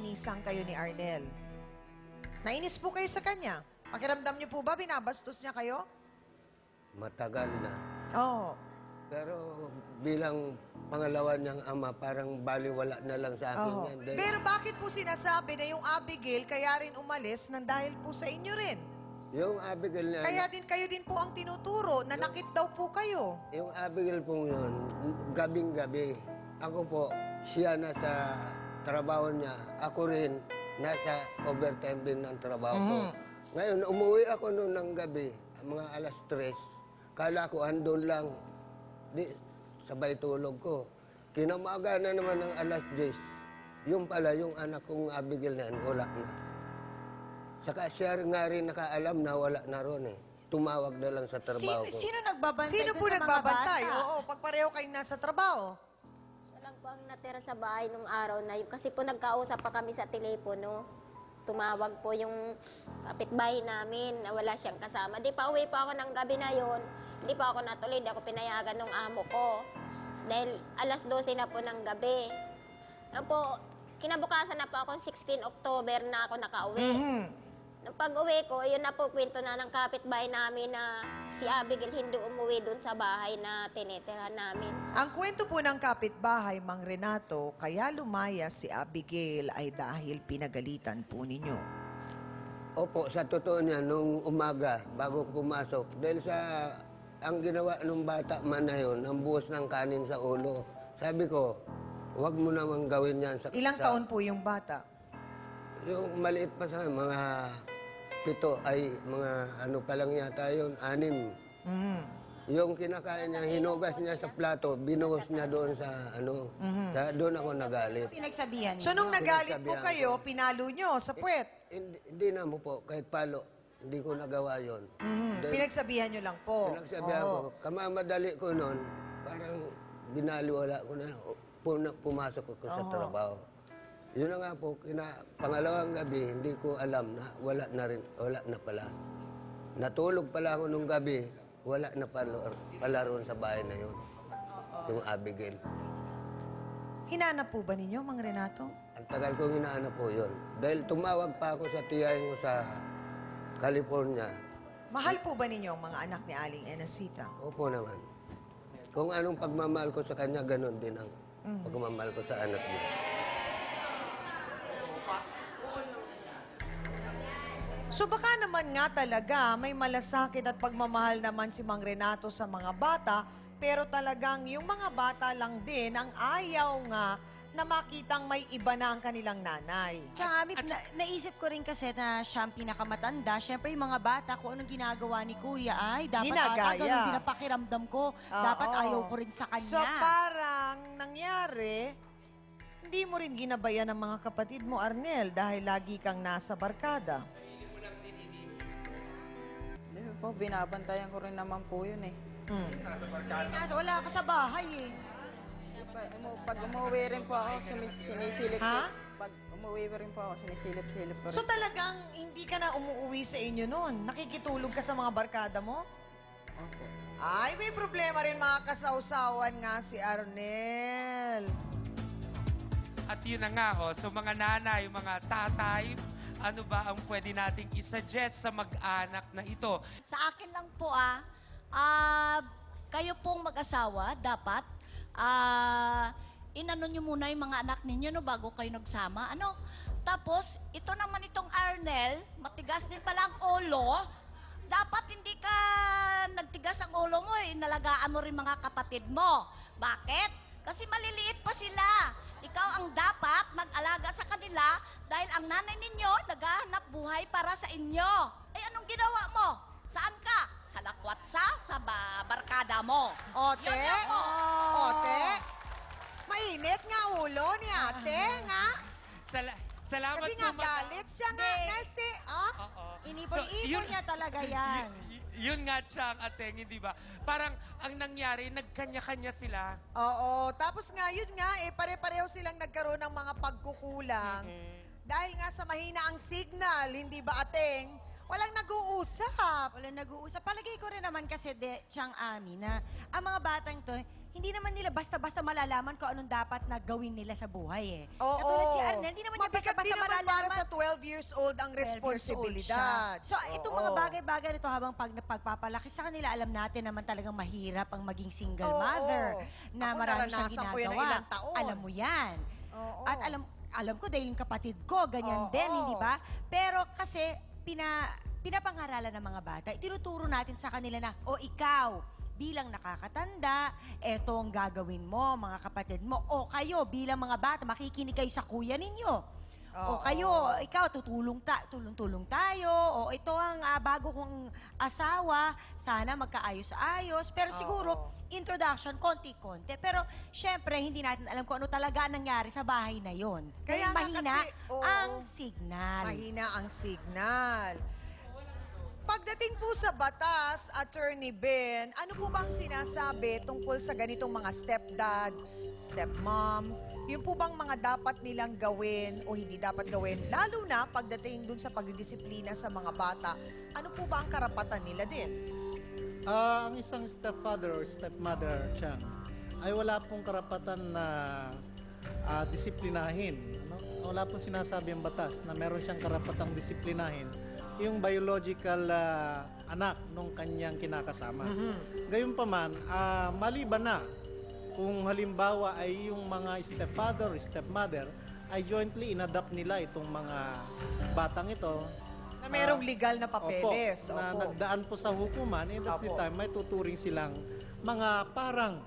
inisan kayo ni Arnel. Nainis po kayo sa kanya. Pakiramdam niyo po ba, binabastos niya kayo? Matagal na. Oo. Pero bilang pangalawa niyang ama, parang baliwala na lang sa akin Oo. yan. Dahil Pero bakit po sinasabi na yung Abigail kaya rin umalis nang dahil po sa inyo rin? yung Abigail na... Kaya din kayo din po ang tinuturo, nanakit daw po kayo. Yung Abigail pong yun, gabing-gabi. Ako po, siya nasa trabaho niya. Ako rin, nasa overtime din ng trabaho ko. Ngayon, umuwi ako noon ng gabi, mga alas 3. Kala ko andun lang. Di, sabay tulog ko. Kinamaga na naman ng alas 10. Yung pala, yung anak kong Abigail na yan, wala na. Saka siya nga rin nakaalam na wala na ron eh. Tumawag na lang sa trabaho ko. Sino nagbabantay Sino dun po sa mga nagbabantay? bata? Oo, pag pareho kayong nasa trabaho. Siya lang po ang natira sa bahay nung araw na yun. Kasi po nagkausap pa kami sa telepono. Tumawag po yung kapitbahay namin na wala siyang kasama. Di pa uwi pa ako ng gabi na yon. Hindi pa ako natuloy. Di ako pinayagan ng amo ko. Dahil alas 12 na po ng gabi. Po, kinabukasan na po ako, 16 October na ako nakauwi. Nung pag-uwi ko, yun na po kwento na ng kapitbahay namin na si Abigail hindi umuwi dun sa bahay na tinitirahan namin. Ang kwento po ng kapitbahay, Mang Renato, kaya lumayas si Abigail ay dahil pinagalitan po ninyo. Opo, sa totoo niya, nung umaga, bago ko pumasok, dahil sa ang ginawa ng bata man na yun, ang buhos ng kanin sa ulo, sabi ko, huwag mo namang gawin yan. Ilang taon po yung bata? Yung maliit pa sa akin, mga 7 ay mga ano pa lang yata yun, 6. Yung kinakain niya, hinugas niya sa plato, binuhos niya doon sa ano, doon ako nagalit. Pinagsabihan niyo? So nung nagalit po Pinagsabihan kayo, pinalo nyo sa puwet. Hindi na mo po, kahit palo, hindi ko nagawa yun. Dahil Pinagsabihan nyo lang po. pinagsabihan Oo. ko, kamamadali ko noon, parang binaliwala ko na, pumasok ko sa trabaho. Yun na nga po, pangalawang gabi, hindi ko alam na wala na pala. Natulog pala ako nung gabi, wala na pala roon sa bahay na yun. Yung Abigail. Hinanap po ba ninyo, Mang Renato? Ang tagal kong hinahanap po yun. Dahil tumawag pa ako sa tiyahin ko sa California. Mahal po ba ninyo ang mga anak ni Aling Enesita? Opo naman. Kung anong pagmamahal ko sa kanya, ganun din ang pagmamahal ko sa anak niya. So baka naman nga talaga may malasakit at pagmamahal naman si Mang Renato sa mga bata, pero talagang yung mga bata lang din ang ayaw nga na makitang may iba na ang kanilang nanay. Tsaka, naisip ko rin kasi na siya ang pinakamatanda. Siyempre, yung mga bata, kung anong ginagawa ni Kuya ay dapat Ginagaya. ganun din ang pakiramdam ko. Dapat Oo. ayaw ko rin sa kanya. So parang nangyari, hindi mo rin ginabayan ng mga kapatid mo, Arnel, dahil lagi kang nasa barkada. Hindi po, binabantayan ko rin naman po yun eh. Kaso wala ka sa bahay eh. Pag umuwi rin po ako, sinisilip Ha? Pag umuwi rin po ako, sinisilip ko rin. So talagang hindi ka na umuwi sa inyo noon? Nakikitulog ka sa mga barkada mo? Opo. Ay, may problema rin mga kasawsawan nga si Arnel. At yun na nga, so mga nanay, mga tatay, ano ba ang pwede nating isuggest sa mag-anak na ito? Sa akin lang po kayo pong mag-asawa, dapat, inano nyo muna yung mga anak ninyo no, bago kayo nagsama. Ano? Tapos, ito naman itong Arnel, matigas din pala ang ulo. Dapat hindi ka nagtigas ang ulo mo, inalagaan mo rin mga kapatid mo. Bakit? Kasi maliliit pa sila. Ikaw ang dapat mag-alaga sa kanila dahil ang nanay ninyo naghahanap buhay para sa inyo. Eh, anong ginawa mo? Saan ka? Sa lakwatsa? Sa barkada mo? Ote? Yun lang po. Ote? Mainit nga ulo ni ate, nga. Salamat Kasi po, nga madam. galit siya nga kasi, Oo. Inipon-ipon niya talaga yan. Yun nga, Chang, Ateng, hindi ba? Parang ang nangyari, nagkanya-kanya sila. Oo, tapos nga, yun nga, pare-pareho silang nagkaroon ng mga pagkukulang. Dahil nga sa mahina ang signal, hindi ba, Ateng? Walang nag-uusap. Wala nag-uusap. Palagay ko rin naman kasi, Chang Ami, na ang mga batang to, hindi naman nila basta-basta malalaman kung anong dapat na gawin nila sa buhay eh. Oo. Katulad si Arnel, hindi naman niya Mabigat basta-basta din naman 12 years old ang 12 years old responsibilidad. siya. So, itong mga Oo. bagay-bagay nito habang pagpapalaki sa kanila, alam natin naman talagang mahirap ang maging single Oo. mother. Na Ako, marami siyang naranasan ko yan ng ginagawa. ilang taon. Alam mo yan. Oo. At alam ko dahil yung kapatid ko, ganyan Oo. din, hindi ba? Pero kasi, pinapangaralan ng mga bata, itinuturo natin sa kanila na, o ikaw, bilang nakakatanda, eto ang gagawin mo, mga kapatid mo. O kayo, bilang mga bata, makikinig kayo sa kuya ninyo. O Oo. kayo, ikaw, tulong-tulong tayo. O ito ang bago kong asawa, sana magkaayos-ayos. Pero siguro, introduction, konti-konti. Pero syempre, hindi natin alam kung ano talaga ang nangyari sa bahay na yon. Kaya nga mahina kasi, oo. ang signal. Mahina ang signal. Pagdating po sa batas, Attorney Ben, ano po bang sinasabi tungkol sa ganitong mga stepdad, stepmom? Yung po bang mga dapat nilang gawin o hindi dapat gawin? Lalo na pagdating dun sa pagdidisiplina sa mga bata, ano po ba ang karapatan nila din? Ang isang stepfather or stepmother, Chang, ay wala pong karapatan na disiplinahin. Ano? Wala pong sinasabi ang batas na meron siyang karapatang disiplinahin yung biological anak nung kanyang kinakasama. Gayunpaman, maliban na kung halimbawa ay yung mga stepfather or stepmother ay jointly inadopt nila itong mga batang ito Na merong legal na papeles. Opo, na nagdaan po sa hukuman, that's the Opo. time may tuturing silang mga parang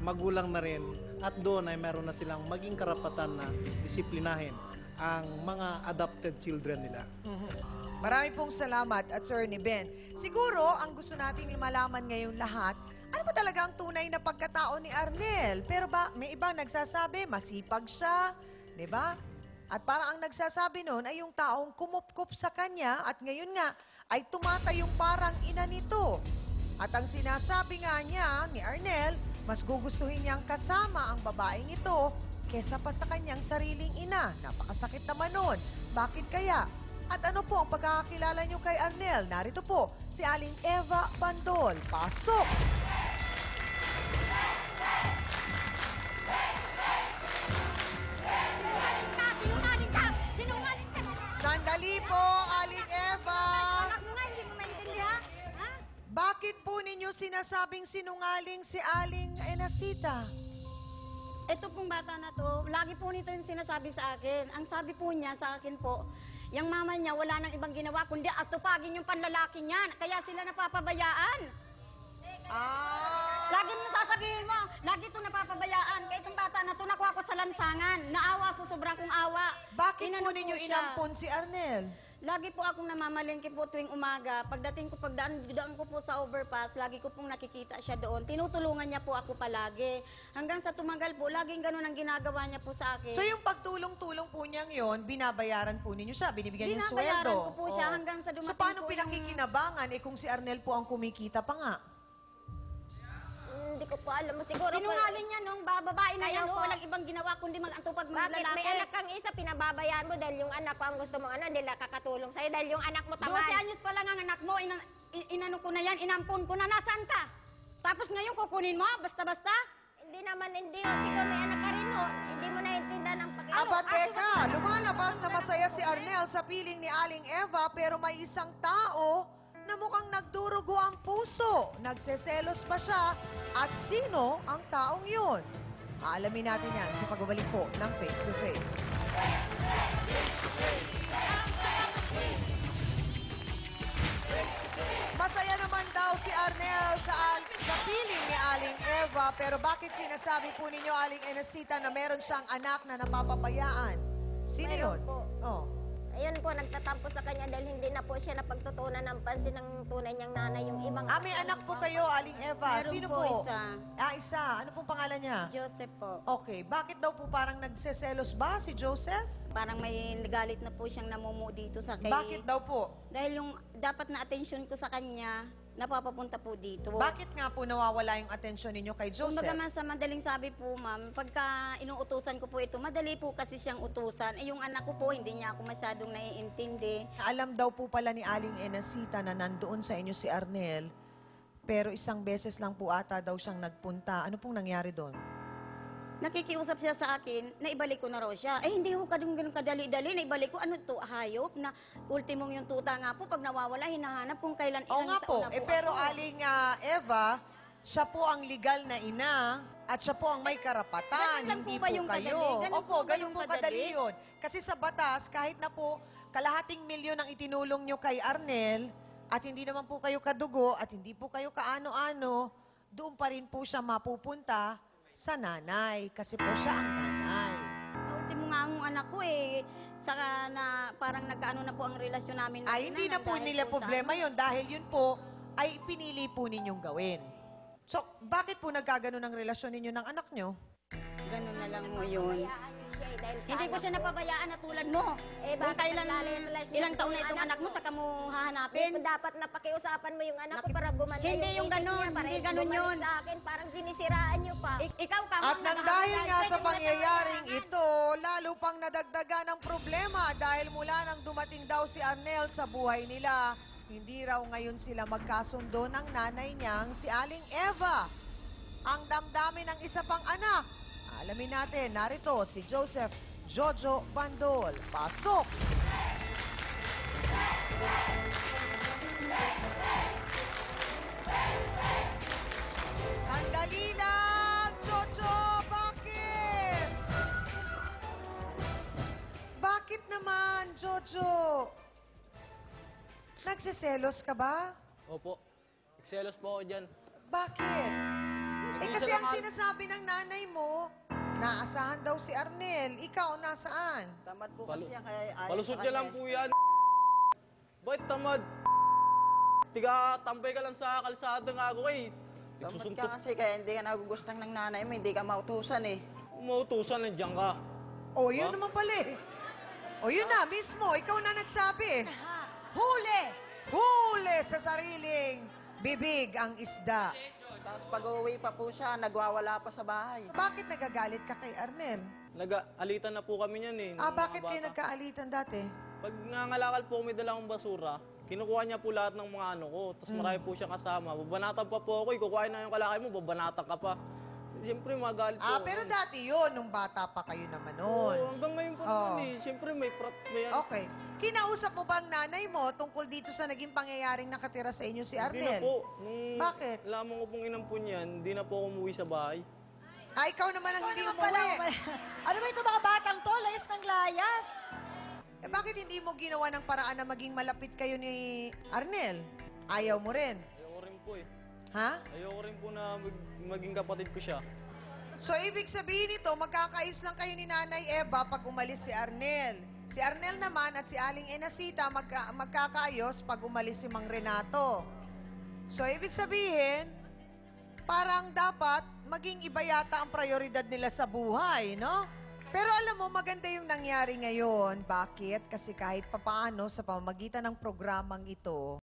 magulang na rin at doon ay meron na silang maging karapatan na disiplinahin ang mga adopted children nila. Marami pong salamat, Attorney Ben. Siguro, ang gusto nating malaman ngayon lahat, ano ba talaga ang tunay na pagkatao ni Arnel? Pero ba, may ibang nagsasabi, masipag siya, di ba? At parang ang nagsasabi noon ay yung taong kumupkup sa kanya at ngayon nga ay tumatayong parang ina nito. At ang sinasabi nga niya ni Arnel, mas gugustuhin niyang kasama ang babaeng ito kesa pa sa kanyang sariling ina. Napakasakit naman nun. Bakit kaya? At ano po ang pagkakakilala niyo kay Arnel? Narito po si Aling Eva Bandol. Pasok! Sinungaling ka! Sinungaling ka! Sandali po, Aling Eva! Anak mo nga, hindi mo maintindihan, ha? Bakit po ninyo sinasabing sinungaling si Aling Enacita? Ito pong bata na to, lagi po nito yung sinasabi sa akin. Ang sabi po niya sa akin po, yung mama niya wala nang ibang ginawa kundi atupagin yung panlalaki niya. Kaya sila napapabayaan. Lagi mo sasabihin mo, lagi ito napapabayaan. Kaya itong bata na to, nakuha ko sa lansangan. Naawa sa sobrang kong awa. Bakit Inano po ninyo siya. inampon si Arnel? Lagi po akong namamalengke po tuwing umaga. Pagdaan ko po sa overpass, lagi ko pong nakikita siya doon. Tinutulungan niya po ako palagi. Hanggang sa tumagal po, laging ganun ang ginagawa niya po sa akin. So yung pagtulong-tulong po niyang yon, binabayaran po ninyo siya, binibigyan niyo Binabayaran sweldo. ko po siya Oh. hanggang sa dumating So paano po yung- pinakikinabangan kung si Arnel po ang kumikita pa nga? Hindi ko po alam. Siguro Sinungaling niya nung bababae na Kaya yan, po. walang ibang ginawa kundi mag-antupag mga Bakit? lalaki. May anak kang isa, pinababayaan mo dahil yung anak ko ang gusto mong hindi nakakatulong sa'yo dahil yung anak mo 12 tamad. anyos pa lang ang anak mo, inano ko na yan, inampon ko na, nasaan ka? Tapos ngayon kukunin mo, basta-basta? Hindi naman, hindi. Siguro may anak ka rin, oh. Hindi mo naintindihan ang pakialam. Aba, teka, lumalabas na masaya si Arnel sa piling ni Aling Eva pero may isang tao na mukhang nagdurugo ang puso. Nagseselos pa siya. At sino ang taong yun? Aalamin natin yan sa pagbabalik po ng Face to Face. Masaya naman daw si Arnel sa piling ni Aling Eva. Pero bakit sinasabi po ninyo, Aling Enacita, na meron siyang anak na napapabayaan? Sino Mayroon yun? po. Oh. Ayun po, nagtatampo sa kanya dahil hindi na po siya napagtutunan ng pansin ng tunay niyang nanay yung ibang... May anak po kayo, Aling Eva. Meron Sino po, po? isa. Isa. Ano pong pangalan niya? Joseph po. Okay. Bakit daw po parang nagseselos ba si Joseph? Parang may galit na po siyang namumuo dito sa kay... Bakit daw po? Dahil yung dapat na atensyon ko sa kanya, napapapunta po dito. Bakit nga po nawawala yung atensyon ninyo kay Joseph? Kumbaga man sa madaling sabi po, ma'am, pagka inuutusan ko po ito, madali po kasi siyang utusan. Yung anak ko po, hindi niya ako masyadong naiintindi. Alam daw po pala ni Aling Enacita na nandoon sa inyo si Arnel, pero isang beses lang po ata daw siyang nagpunta. Ano pong nangyari doon? nakikiusap siya sa akin na ibalik ko na raw siya. Eh, hindi ko ganun kadali-dali na ibalik ko. Ano to, hayop na ultimong yung tuta nga po, pag nawawala, hinahanap kung kailan Oo ilang nga po. taon na po Pero ako. aling Eva, siya po ang legal na ina at siya po ang may karapatan, Ganun lang po hindi ba po yung kayo. kadali? Ganun Opo, po ba ganun yung po kadali? kadali yun. Kasi sa batas, kahit na po kalahating milyon ang itinulong nyo kay Arnel at hindi naman po kayo kadugo at hindi po kayo kaano-ano, doon pa rin po siya mapupunta sa nanay kasi po siya ang nanay. Ultimo nga ang anak ko eh. Saka na parang nagkaano na po ang relasyon namin. Ay, hindi na po dahil nila po sa problema ano. yon dahil yun po ay pinili po ninyong gawin. So, bakit po nagkaganon ang relasyon ninyo ng anak nyo? Ganun na lang mo yun. Hayaan niyo siya eh, dahil sa Hindi ko anak siya napabayaan na tulad mo. Eh, Kung bakit kailan, naglalayas-layas ilang yung taon na itong anak anak mo, mo? saka mo Eh, hahanapin. dapat napakiusapan mo yung anak ko para gumanda Hindi yung isip ganun, niya, para hindi ganun bumalik yun. sa akin, parang sinisiraan niyo pa. Ikaw ka At nang dahil nga sa pangyayaring ito, lalo pang nadagdagan ang problema dahil mula nang dumating daw si Arnel sa buhay nila, hindi raw ngayon sila magkasundo ng nanay niyang si Aling Eva. Ang damdamin ng isa pang anak. Alamin natin, narito si Joseph Jojo Bandol. Pasok! Sandali lang, Jojo! Bakit? Bakit naman, Jojo? Nagsiselos ka ba? Opo. Excelos po ako dyan. Bakit? Eh kasi ang sinasabi ng nanay mo, naasahan daw si Arnel. Ikaw, nasaan? Tamad po kasi yan, kaya ayaw Palusot sa niya kanya lang eh. po yan. Bakit tamad? Tiga, tambay ka lang sa kalsada nga ako eh. Tamad Nagsusuntok. ka kasi, kaya hindi ka nagugustang ng nanay mo, hindi ka mautusan eh. Umautusan, nandiyan ka. O, yun naman pala eh. O, yun na, mismo. Ikaw na nagsabi. Huli! Huli sa sariling bibig ang isda. Tapos pag-uwi pa po siya, nagwawala pa sa bahay. Bakit nagagalit ka kay Arnel? Nag-alitan na po kami niyan eh. Ah, ng mga bakit kayo bata. nagkaalitan dati? Pag nangangalakal po may dalang basura, kinukuha niya po lahat ng mga ano ko. Tapos marami po siya kasama. Babanatan pa po ako eh. Kukuhain na yung kalakay mo, babanatan ka pa. Siyempre, magalit po. Ah, pero dati yun, nung bata pa kayo naman noon. Oo, hanggang ngayon pa Oo. naman eh. Siyempre, may ano. Okay. Kinausap mo ba ang nanay mo tungkol dito sa naging pangyayaring nakatira sa inyo si Hindi na Arnel? po. Nung Bakit? Lamang ko pong inampun yan, hindi na po ako umuwi sa bahay. Ah, ikaw naman ang hindi Ano pala? umuwi. Ano ba ito mga batang to? Layas ng layas. Eh, bakit hindi mo ginawa ng paraan na maging malapit kayo ni Arnel? Ayaw mo rin. Ayoko rin po eh. Ha? Ayoko rin po na maging kapatid ko siya. So, ibig sabihin nito, magkakaayos lang kayo ni Nanay Eva pag umalis si Arnel. Si Arnel naman at si Aling Enacita magkakaayos pag umalis si Mang Renato. So, ibig sabihin, parang dapat maging iba yata ang prioridad nila sa buhay, no? Pero alam mo, maganda yung nangyari ngayon. Bakit? Kasi kahit papaano sa pamamagitan ng programang ito,